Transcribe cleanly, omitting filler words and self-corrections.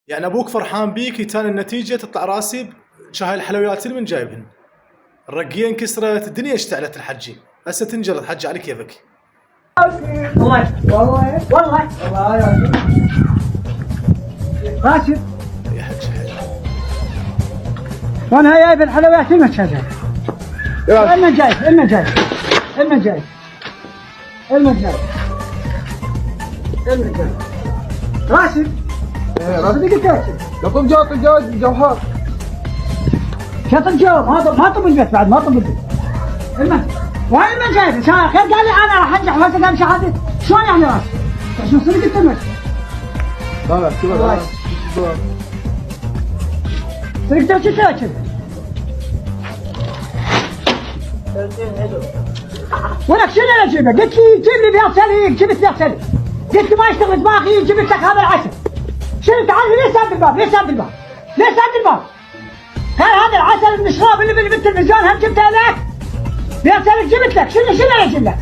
يعني ابوك فرحان بيك يتان النتيجه تطلع راسي شهاي الحلويات اللي من جايبهن. الرقيه انكسرت، الدنيا اشتعلت الحجي، هسه تنجرد حج على كيفك. والله والله والله والله راشد يا حج حلو. وانا جايب الحلويات المشهد انا جايب انا جايب انا جايب انا جايب انا جايب راشد صديقك راشد لكم جواب الجواز جوهر. شط الجواب ما طب البيت بعد ما طب البيت المهم وين ما جايب خير قال لي انا راح انجح وهسه قام شهادتي شلون يعني راشد؟ شو صديقك المشهد لا كذا صديقك شو تسوي كذا؟ ولك شنو اللي اجيبه؟ قلت لي جيب لي بيض سليق، جبت بيض سليق. قلت لي ما يشتغل دماغي، جبت لك هذا العسل. شنو تعال ليش سد الباب؟ ليش سد الباب؟ ليش سد الباب؟ قال هذا العسل النشراب اللي بالتلفزيون هم جبته لك. بيض سليق جبت لك، شنو اللي اجيب لك؟